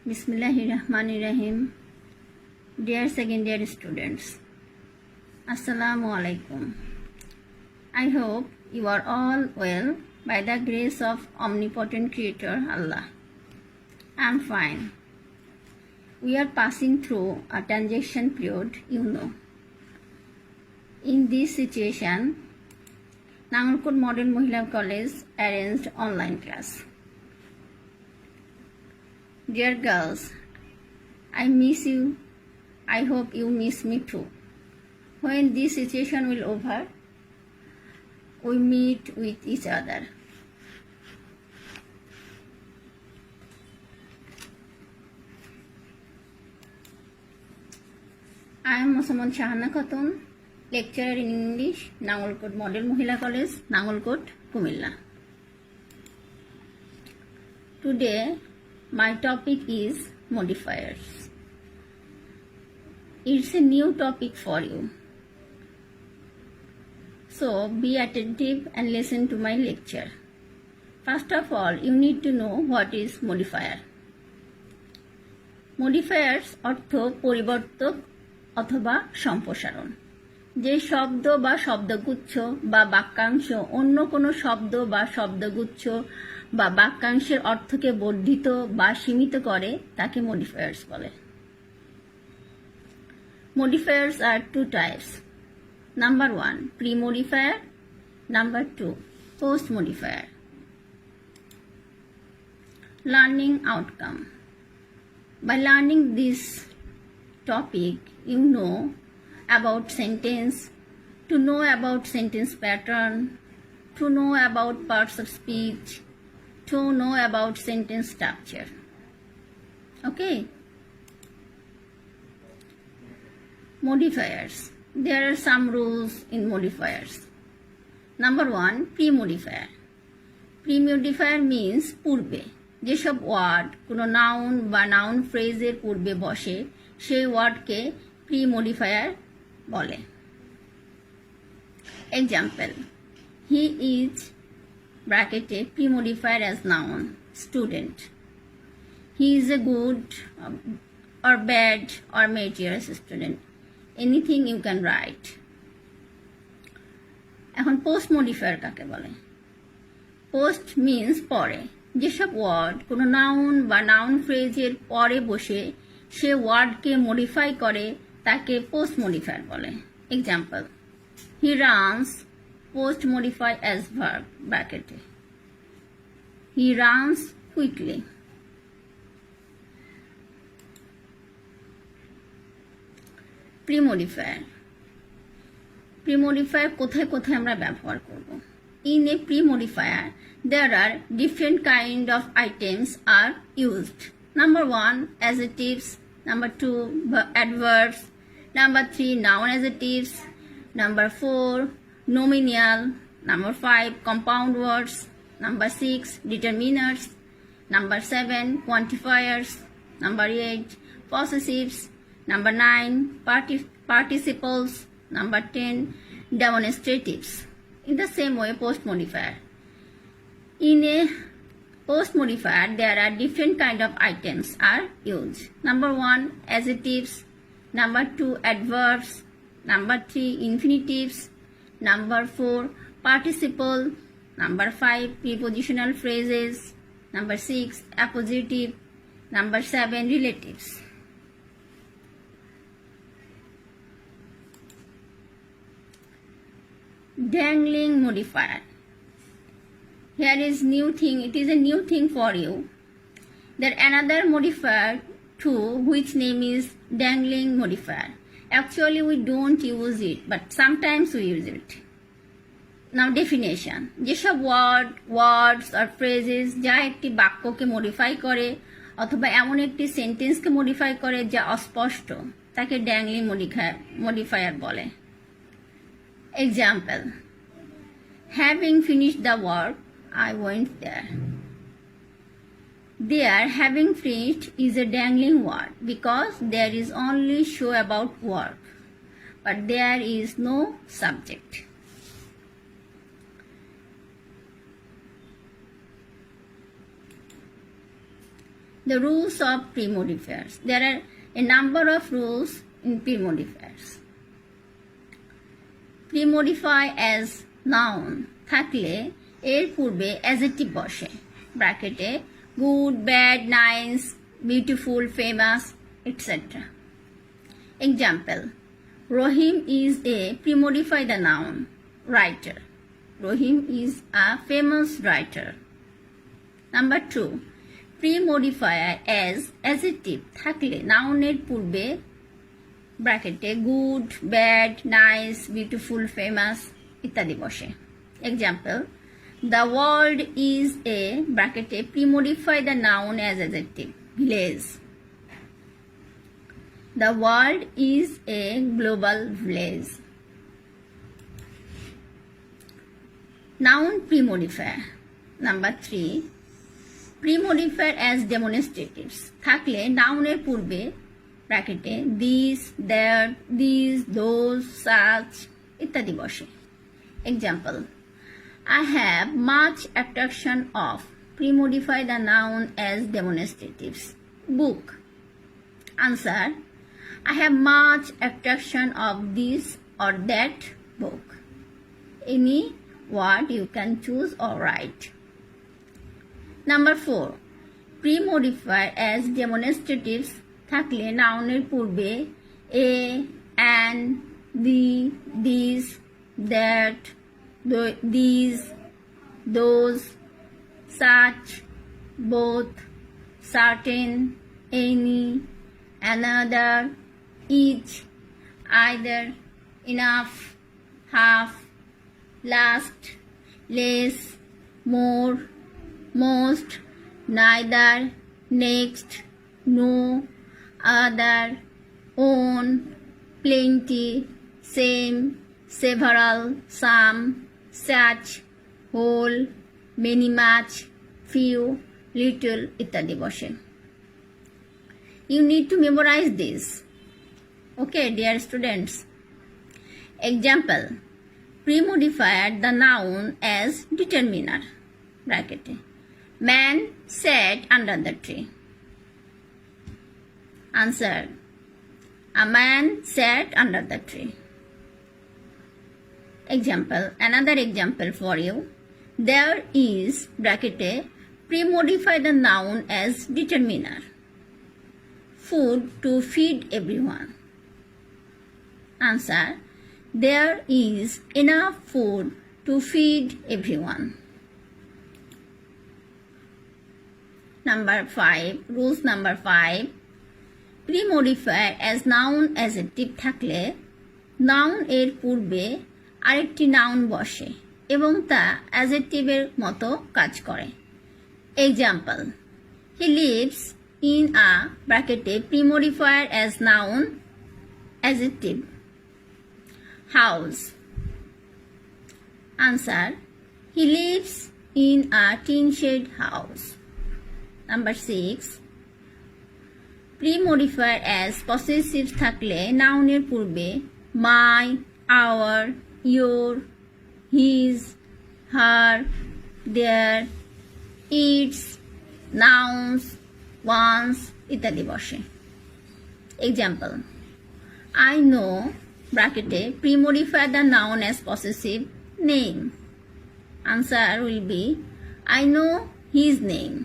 Bismillahirrahmanirrahim. Dear second year students, Assalamu alaikum. I hope you are all well by the grace of omnipotent Creator Allah. I am fine. We are passing through a transition period, In this situation, Nangalkot Model Mohila College arranged online class. Dear girls, I miss you. I hope you miss me too. When this situation will over, we meet with each other. I am Mosamon Shahana Khatun, lecturer in English, Nangalkot Model Mohila College, Nangalkot, Kumilla. Today, my topic is modifiers. It's a new topic for you. So be attentive and listen to my lecture. First of all, you need to know what is modifier. Modifiers অর্থ পরিবর্তক অথবা সম্প্রসারণ। যে শব্দ বা শব্দগুচ্ছ বা বাক্যাংশ অন্য কোনো শব্দ বা শব্দগুচ্ছ বা বাক্যাংশের অর্থকে বর্ধিত বা সীমিত করে তাকে মডিফায়ার্স বলে। Modifiers are two types. Number 1, pre-modifier. Number 2, post-modifier. Learning outcome. By learning this topic, you know about sentence, to know about sentence pattern, to know about parts of speech, to know about sentence structure. Okay? Modifiers. There are some rules in modifiers. Number 1, pre-modifier. Pre-modifier means পূর্বে যেসব word কোনো noun বা noun ফ্রেজের পূর্বে বসে সেই ওয়ার্ডকে pre-modifier বলে। Example, he is bracketed pre-modifier as noun, student. He is a good or bad or meritorious student. Anything you can write. এখন post modifier কাকে বলে? পোস্ট মিন্স পরে যেসব ওয়ার্ড কোনো নাউন বা নাউন ফ্রেজের পরে বসে সে ওয়ার্ডকে মডিফাই করে তাকে পোস্ট মডিফায়ার বলে। Example, he runs post modify as verb ব্র্যাকেটে, he runs quickly. Pre-modifier. Pre-modifier কোথায় কোথায় আমরা ব্যবহার করব? In a pre-modifier, there are different kind of items are used. Number 1, adjectives. Number 2, adverbs. Number 3, noun adjectives. Number 4, nominal. Number 5, compound words. Number 6, determiners. Number 7, quantifiers. Number 8, possessives. Number 9, participles. Number 10, demonstratives. In the same way, post modifier. In a post modifier, there are different kind of items are used. Number 1, adjectives. Number 2, adverbs. Number 3, infinitives. Number 4, participle. Number 5, prepositional phrases. Number 6, appositive. Number 7, relatives. Dangling modifier. Here is new thing. It is a new thing for you. There another modifier too, which name is dangling modifier. Actually, we don't use it, but sometimes we use it. Now definition. যেসব words or phrases যা একটি বাক্যকে modify করে অথবা এমন একটি সেন্টেন্সকে modify করে যা অস্পষ্ট তাকে ড্যাংলিং মডিফায়ার বলে। Example, having finished the work, I went there. There, having finished is a dangling word because there is only show about work, but there is no subject. The rules of pre-modifiers. There are a number of rules in pre-modifiers. Pre-modify as noun থাকলে এর পূর্বে adjective বসে ব্র্যাকেটে good bad nice beautiful famous etcetera example Rohim is a pre-modify the noun writer. Rohim is a famous writer. Number 2. Pre-modifier as adjective থাকলে নাউনের পূর্বে ব্র্যাকেটে good bad nice beautiful famous ইত্যাদি বসে example the world is a ব্র্যাকেটে premodify the noun as adjective village the world is a global village noun premodifier number 3 premodifier as demonstratives থাকলে নাউনের পূর্বে ব্র্যাকেটে this that this those such ইত্যাদি বসে example I have much attraction of premodify the noun as demonstratives book answer I have much attraction of this or that book any word you can choose or write number 4 premodifier as demonstratives থাকলে নাউনের পূর্বে a an the this that this those such both certain any another each either enough half last less more most neither next no, other, own, plenty, same, several, some, such, whole, many much, few, little ইত্যাদি বসে You need to memorize this. Okay, dear students. Example. Pre-modifier the noun as determiner. Bracket. Man sat under the tree. Answer. A man sat under the tree. Example. Another example for you. There is bracket pre-modify the noun as determiner. Food to feed everyone. Answer. There is enough food to feed everyone. Number 5. Rules number 5. Pre-modifier as noun adjective থাকলে noun এর পূর্বে আরেকটি noun বসে এবং তা adjective-এর মতো কাজ করে Example. He lives in a bracket pre-modifier as noun adjective house. Answer. He lives in a tin shed house. Number 6. Pre-modifier as possessive থাকলে নাউনের পূর্বে my, our, your, his, her, their, its, nouns, ones ইত্যাদি বসে Example. I know bracket pre-modify the noun as possessive name. Answer will be I know his name.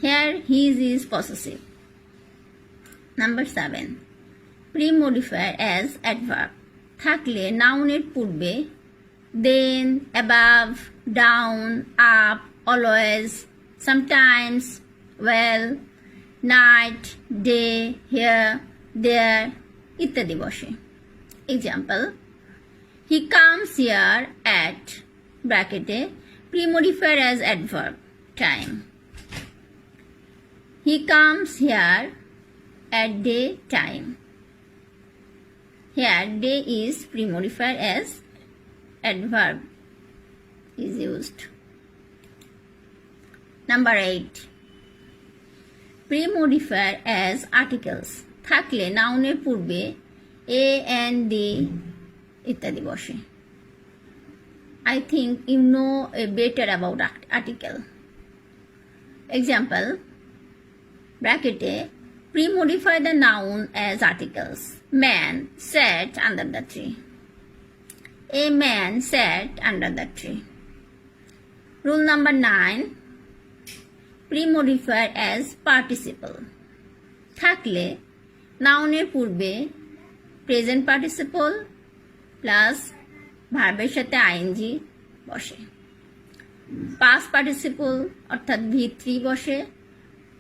Here his is possessive. Number 7. Pre-modifier as adverb থাকলে নাউনের পূর্বে then, above, down, up, always, sometimes, well, night, day, here, there ইত্যাদি বসে Example. He comes here at bracket pre-modifier as adverb time. He comes here at day time. Here day is pre-modifier as adverb is used. Number 8. Pre-modifier as articles থাকলে নাউনের পূর্বে a and the ইত্যাদি বসে I think you know better about article. Example, bracket pre-modify the noun as articles. Man sat under the tree. A man sat under the tree. Rule number 9, pre-modify as participle. থাকলে নাউনের পূর্বে present participle plus ভার্বের সাথে ING বসে, past participle অর্থাৎ V3 বসে,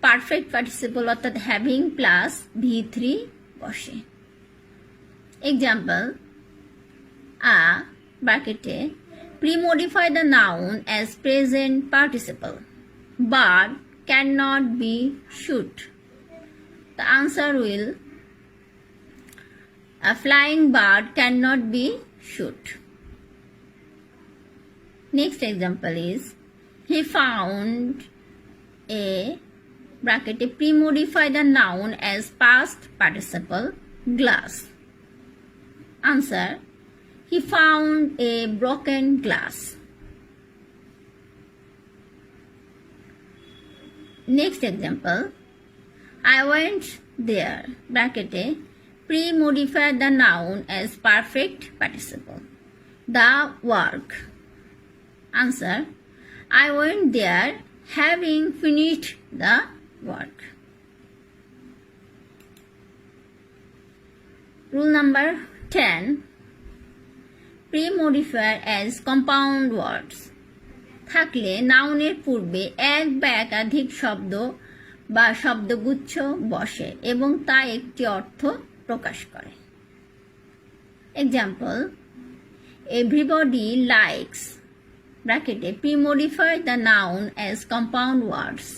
perfect participle অর্থাৎ having plus V3 বসে। এক্সাম্পল, ব্র্যাকেটে pre-modify the noun as present participle. Bird cannot be shoot. The answer will, a flying bird cannot be shoot. Next example is, he found a bracket pre-modify the noun as past participle glass. Answer, he found a broken glass. Next example, I went there, bracket pre-modify the noun as perfect participle. The work. Answer, I went there having finished the work. Rule number 10, pre-modify as compound words. থাকলে নাউনের পূর্বে এক বা একাধিক শব্দ বা শব্দগুচ্ছ বসে এবং তা একটি অর্থ প্রকাশ করে। এক্সাম্পল, এভরিবডি লাইকস, ব্র্যাকেটে pre-modify the noun as compound words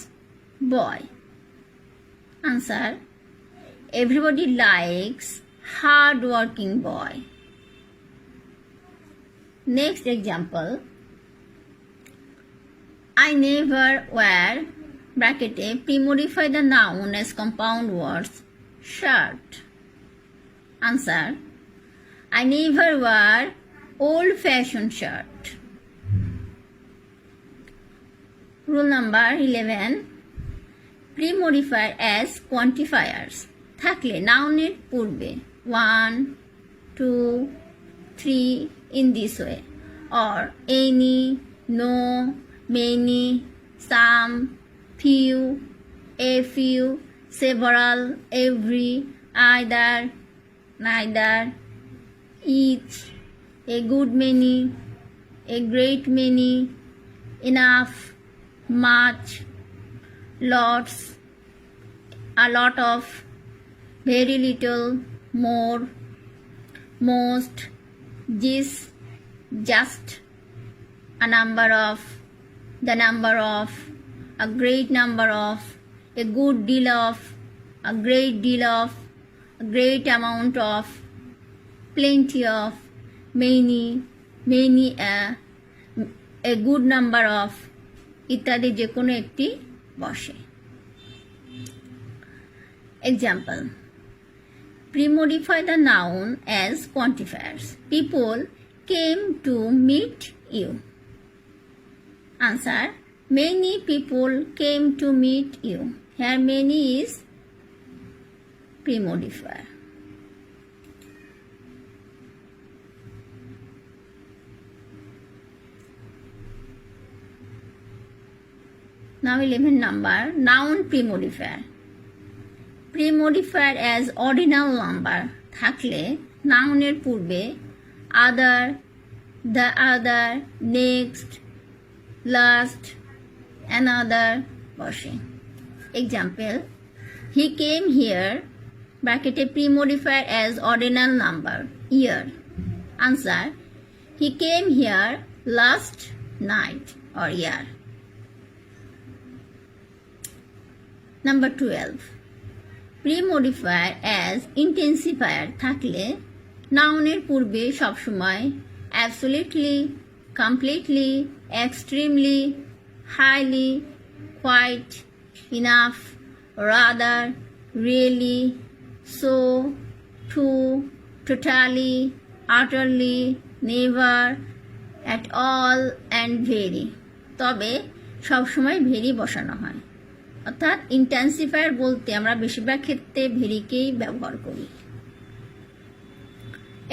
boy. Answer, everybody likes hard working boy. Next example, I never wear, bracket pre-modify the noun as compound words shirt. Answer, I never wear old-fashioned shirt. Rule number 11, pre-modify as quantifiers. থাকলে নাউনের পূর্বে 1, 2, 3 in this way, or any, no, many, some, few, a few, several, every, either, neither, each, a good many, a great many, enough, much, lots, a lot of, very little, more, most, this, just, a number of, the number of, a great number of, a good deal of, a great deal of, a great amount of, plenty of, many, many, a good number of, ইত্যাদি যে কোনো একটি বসে। Example, pre-modify the noun as quantifiers. People came to meet you. Answer, many people came to meet you. Here many is pre-modifier. Now 11 number, noun pre-modifier. Pre-modifier as ordinal number থাকলে নাউনের পূর্বে other, the other, next, last, another বসে। Example, he came here, bracket pre-modifier as ordinal number year. Answer, he came here last night or year. Number 12, pre-modifier as intensifier থাকলে নাউনের পূর্বে সবসময় absolutely, completely, extremely, highly, quite, enough, rather, really, so, to, totally, utterly, never, at all and very, তবে সবসময় very বসানো হয়। অর্থাৎ intensifier বলতে আমরা বেশিরভাগ ক্ষেত্রে ভেরিকেই ব্যবহার করি।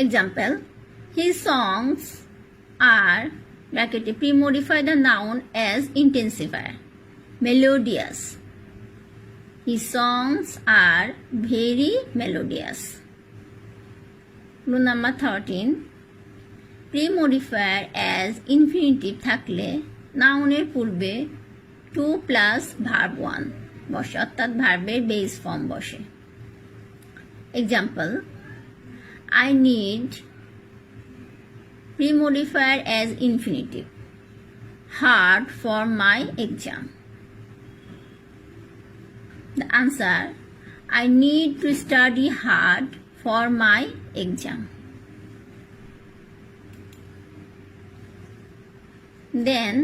এক্সাম্পল, হিজ সংস আর ব্র্যাকেটে premodify the noun as intensifier, melodious. His songs are very melodious. Rule number 13. Pre-modifier as infinitive থাকলে নাউনের পূর্বে টু প্লাস ভার্ব ওয়ান বসে, অর্থাৎ ভার্বের বেস ফর্ম বসে। Example, I need pre-modifier as infinitive, hard for my exam. The answer, I need to study hard for my exam. Then,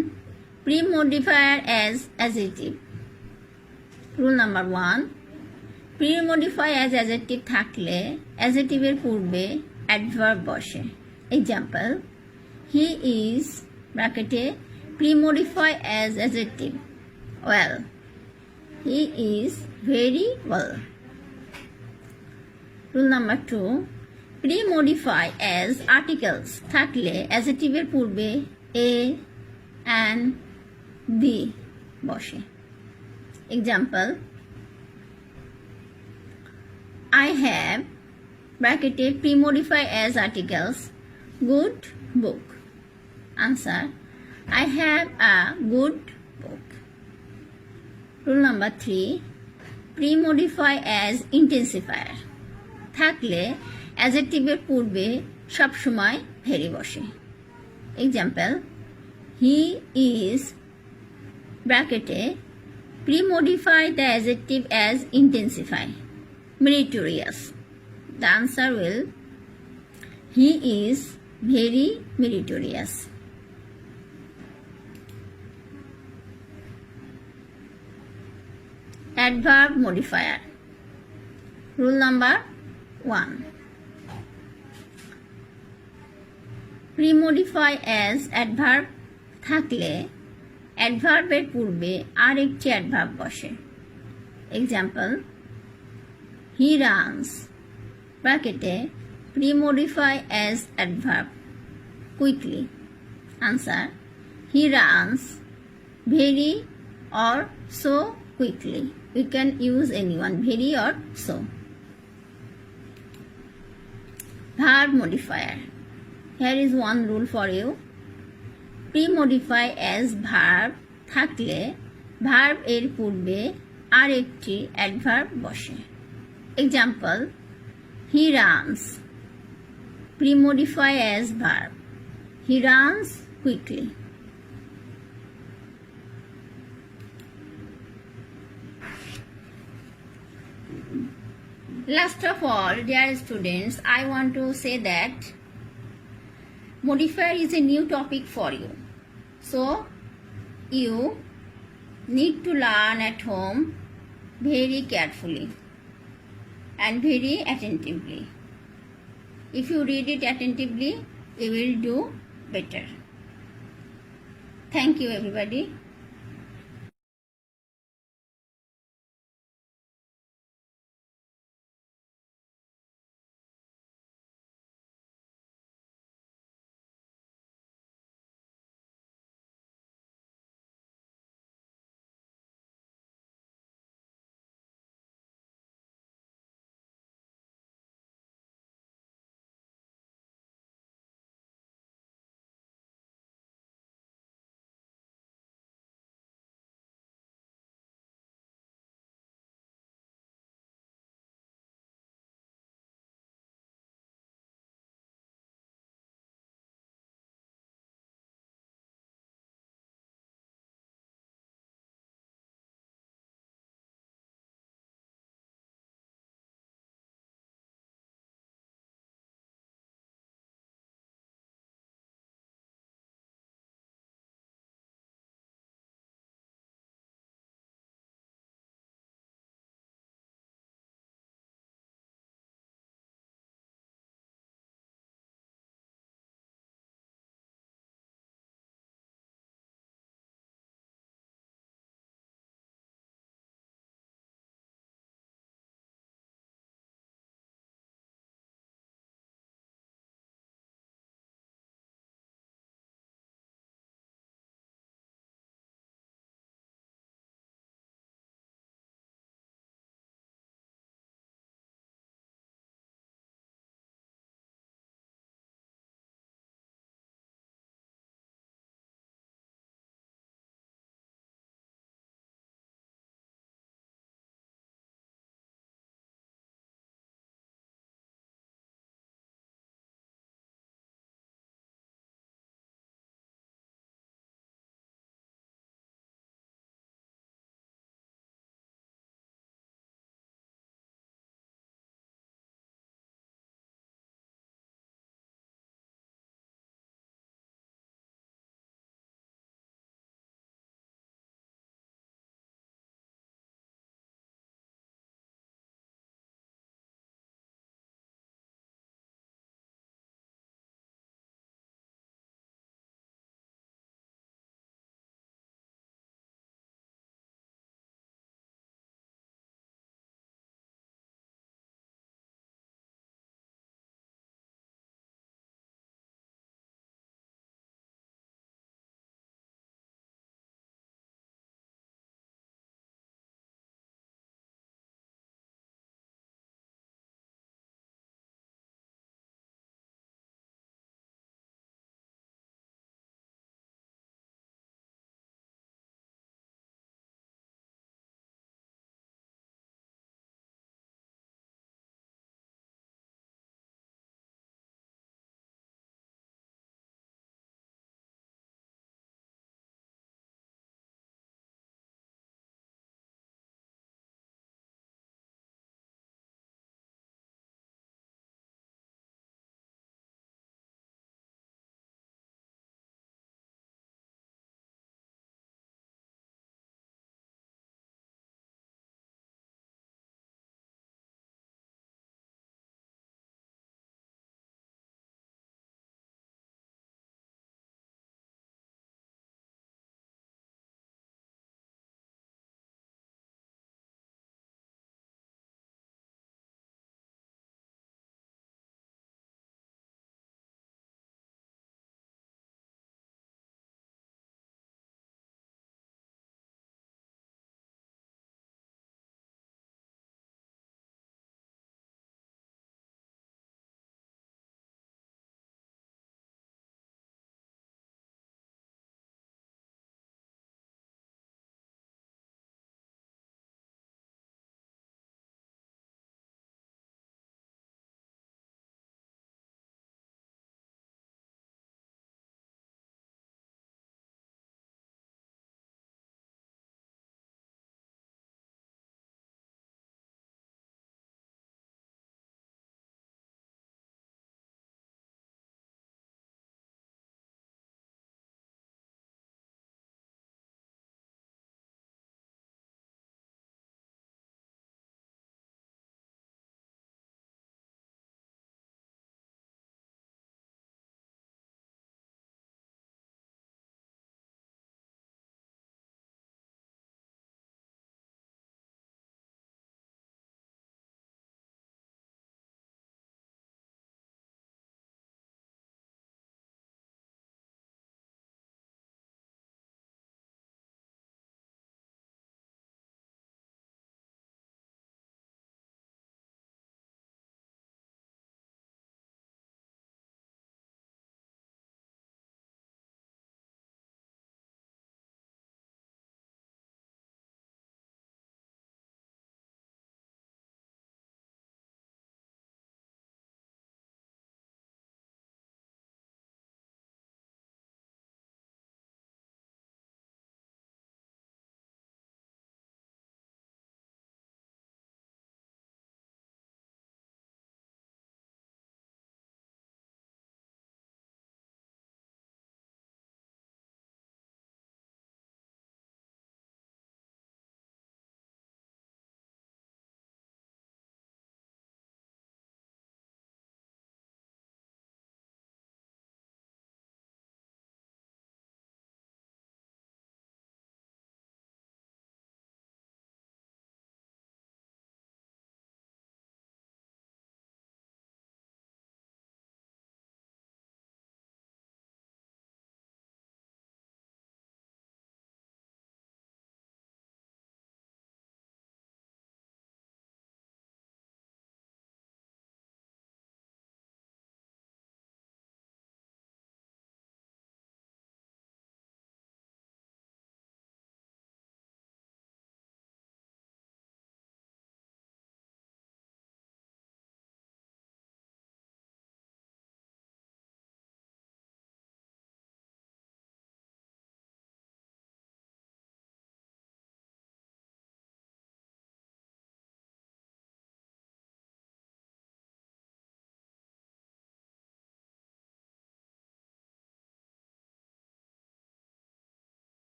pre-modifier as adjective. Rule number 1. Pre-modify as adjective থাকলে adjective-এর পূর্বে adverb বসে। Example, he is ব্র্যাকেটে pre-modify as adjective, well. He is very well. Rule number 2. Pre-modify as articles থাকলে adjective-এর পূর্বে a and b বসে। Example, I have ব্র্যাকেটে pre-modify as articles good book. Answer, I have a good book. Rule number 3. Pre-modify as intensifier থাকলে adjective-এর পূর্বে সবসময় very বসে। Example, he is ব্র্যাকেটে pre-modify the adjective as intensify, meritorious. The answer will, he is very meritorious. Adverb modifier. Rule number 1. Pre-modify as adverb থাকলে অ্যাডভার্বের পূর্বে আর একটি adverb বসে। Example, he runs ব্র্যাকেটে pre-modify as adverb quickly. Answer, he runs very or so quickly. We can use anyone, very or so. Verb modifier. Here is one rule for you. Pre-modify as verb থাকলে verb এর পূর্বে আর একটি adverb বসে। Example, he runs pre-modify as verb, he runs quickly. Last of all, dear students, I want to say that modifier is a new topic for you. So, you need to learn at home very carefully and very attentively. If you read it attentively, you will do better. Thank you, everybody.